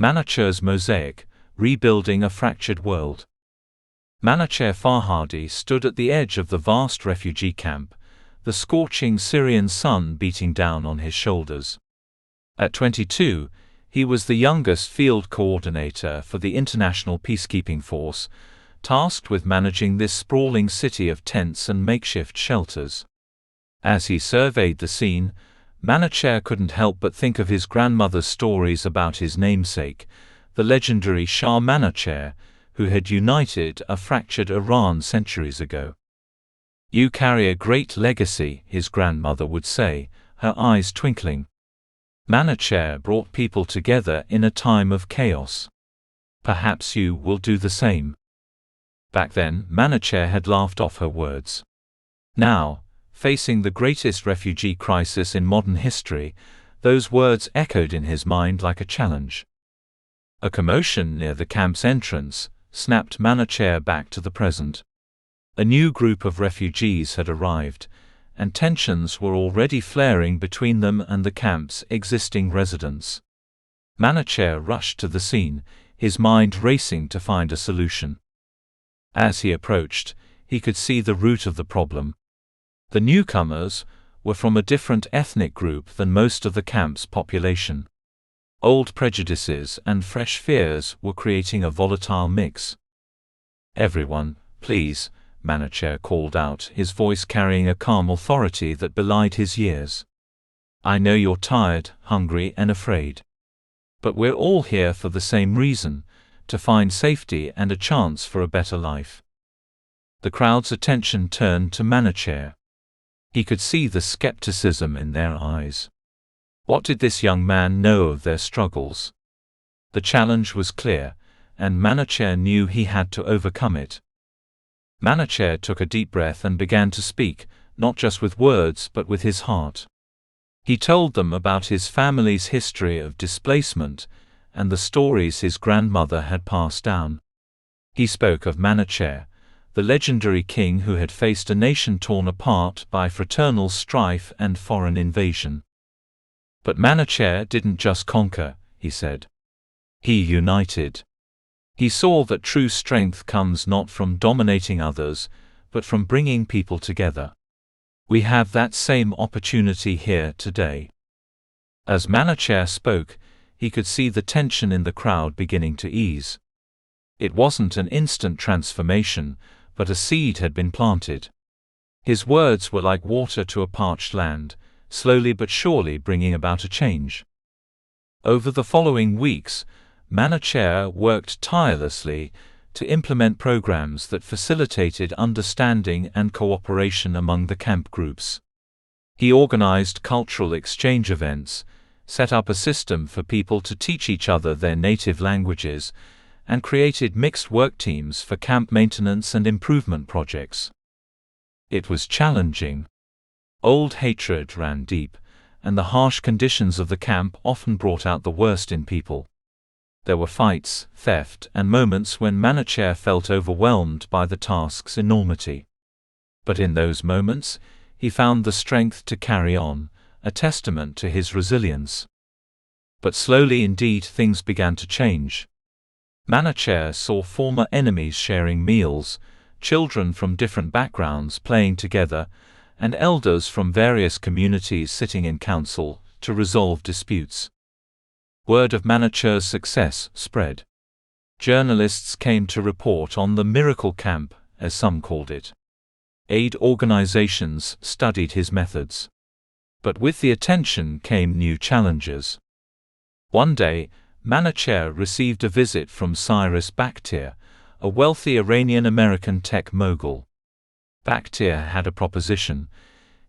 Manuchehr's Mosaic, Rebuilding a Fractured World. Manuchehr Farhadi stood at the edge of the vast refugee camp, the scorching Syrian sun beating down on his shoulders. At 22, he was the youngest field coordinator for the International Peacekeeping Force, tasked with managing this sprawling city of tents and makeshift shelters. As he surveyed the scene, Manuchehr couldn't help but think of his grandmother's stories about his namesake, the legendary Shah Manuchehr, who had united a fractured Iran centuries ago. "You carry a great legacy," his grandmother would say, her eyes twinkling. "Manuchehr brought people together in a time of chaos. Perhaps you will do the same." Back then, Manuchehr had laughed off her words. Now, facing the greatest refugee crisis in modern history, those words echoed in his mind like a challenge. A commotion near the camp's entrance snapped Manuchehr back to the present. A new group of refugees had arrived, and tensions were already flaring between them and the camp's existing residents. Manuchehr rushed to the scene, his mind racing to find a solution. As he approached, he could see the root of the problem. The newcomers were from a different ethnic group than most of the camp's population. Old prejudices and fresh fears were creating a volatile mix. "Everyone, please," Manuchehr called out, his voice carrying a calm authority that belied his years. "I know you're tired, hungry, and afraid. But we're all here for the same reason, to find safety and a chance for a better life." The crowd's attention turned to Manuchehr. He could see the skepticism in their eyes. What did this young man know of their struggles? The challenge was clear, and Manuchehr knew he had to overcome it. Manuchehr took a deep breath and began to speak, not just with words but with his heart. He told them about his family's history of displacement and the stories his grandmother had passed down. He spoke of Manuchehr, the legendary king who had faced a nation torn apart by fraternal strife and foreign invasion. But Manuchehr didn't just conquer, he said. He united. He saw that true strength comes not from dominating others, but from bringing people together. We have that same opportunity here today. As Manuchehr spoke, he could see the tension in the crowd beginning to ease. It wasn't an instant transformation, but a seed had been planted. His words were like water to a parched land, slowly but surely bringing about a change. Over the following weeks, Manuchehr worked tirelessly to implement programs that facilitated understanding and cooperation among the camp groups. He organized cultural exchange events, set up a system for people to teach each other their native languages, and created mixed work teams for camp maintenance and improvement projects. It was challenging. Old hatred ran deep, and the harsh conditions of the camp often brought out the worst in people. There were fights, theft, and moments when Manuchehr felt overwhelmed by the task's enormity. But in those moments, he found the strength to carry on, a testament to his resilience. But slowly indeed things began to change. Manuchehr saw former enemies sharing meals, children from different backgrounds playing together, and elders from various communities sitting in council to resolve disputes. Word of Manuchehr's success spread. Journalists came to report on the miracle camp, as some called it. Aid organizations studied his methods. But with the attention came new challenges. One day, Manuchehr received a visit from Cyrus Bakhtir, a wealthy Iranian-American tech mogul. Bakhtir had a proposition.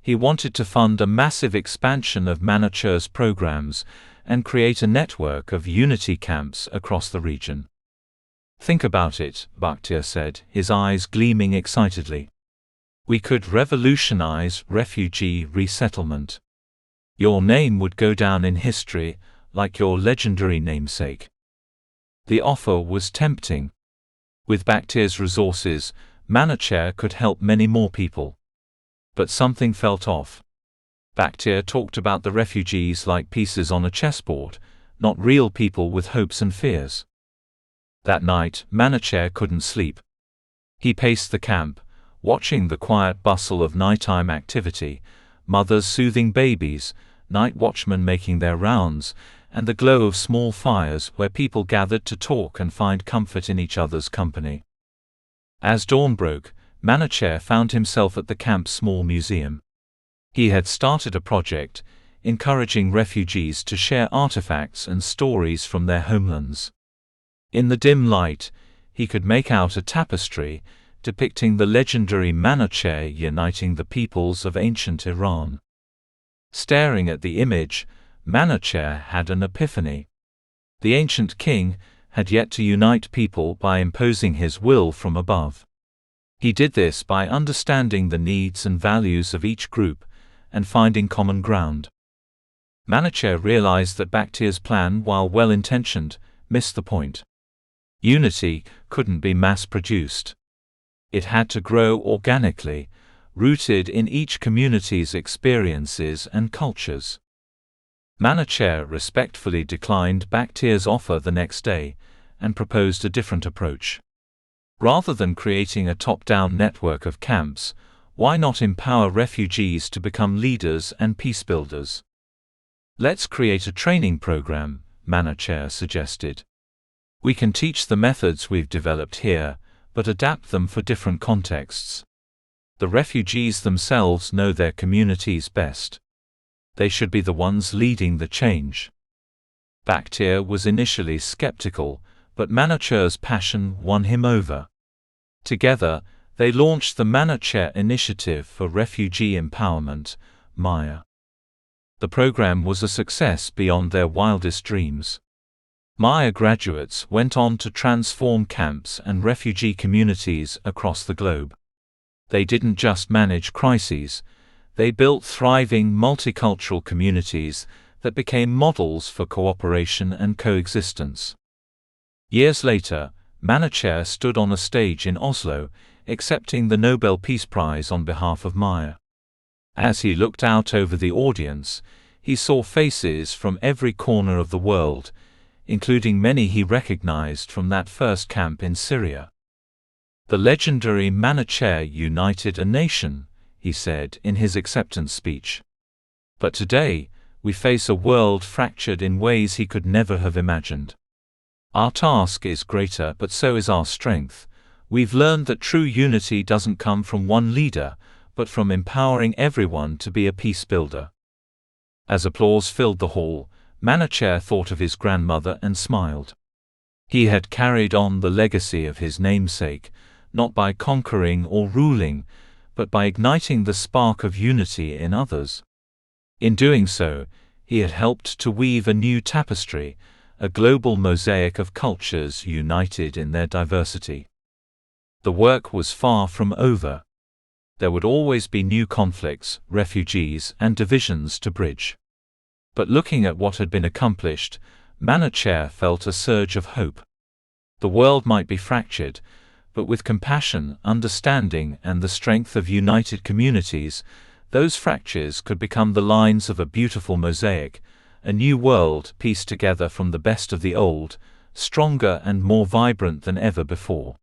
He wanted to fund a massive expansion of Manuchehr's programs and create a network of unity camps across the region. "Think about it," Bakhtir said, his eyes gleaming excitedly. "We could revolutionize refugee resettlement. Your name would go down in history, like your legendary namesake." The offer was tempting. With Bakhtir's resources, Manuchehr could help many more people. But something felt off. Bakhtir talked about the refugees like pieces on a chessboard, not real people with hopes and fears. That night, Manuchehr couldn't sleep. He paced the camp, watching the quiet bustle of nighttime activity, mothers soothing babies, night watchmen making their rounds, and the glow of small fires where people gathered to talk and find comfort in each other's company. As dawn broke, Manuchehr found himself at the camp's small museum. He had started a project, encouraging refugees to share artifacts and stories from their homelands. In the dim light, he could make out a tapestry depicting the legendary Manuchehr uniting the peoples of ancient Iran. Staring at the image, Manuchehr had an epiphany. The ancient king had yet to unite people by imposing his will from above. He did this by understanding the needs and values of each group and finding common ground. Manuchehr realized that Bakhtiar's plan, while well-intentioned, missed the point. Unity couldn't be mass-produced. It had to grow organically, rooted in each community's experiences and cultures. Manuchehr respectfully declined Bakhtiar's offer the next day and proposed a different approach. Rather than creating a top-down network of camps, why not empower refugees to become leaders and peacebuilders? Let's create a training program, Manuchehr suggested. We can teach the methods we've developed here, but adapt them for different contexts. The refugees themselves know their communities best. They should be the ones leading the change. Bakhtiar was initially skeptical, but Manuchehr's passion won him over. Together, they launched the Manuchehr Initiative for Refugee Empowerment, MAIA. The program was a success beyond their wildest dreams. MAIA graduates went on to transform camps and refugee communities across the globe. They didn't just manage crises, they built thriving multicultural communities that became models for cooperation and coexistence. Years later, Manuchehr stood on a stage in Oslo, accepting the Nobel Peace Prize on behalf of MAIA. As he looked out over the audience, he saw faces from every corner of the world, including many he recognized from that first camp in Syria. The legendary Manuchehr united a nation, he said in his acceptance speech. But today, we face a world fractured in ways he could never have imagined. Our task is greater, but so is our strength. We've learned that true unity doesn't come from one leader, but from empowering everyone to be a peace builder. As applause filled the hall, Manuchehr thought of his grandmother and smiled. He had carried on the legacy of his namesake, not by conquering or ruling, but by igniting the spark of unity in others. In doing so, he had helped to weave a new tapestry, a global mosaic of cultures united in their diversity. The work was far from over. There would always be new conflicts, refugees, and divisions to bridge. But looking at what had been accomplished, Manuchehr felt a surge of hope. The world might be fractured, but with compassion, understanding, and the strength of united communities, those fractures could become the lines of a beautiful mosaic, a new world pieced together from the best of the old, stronger and more vibrant than ever before.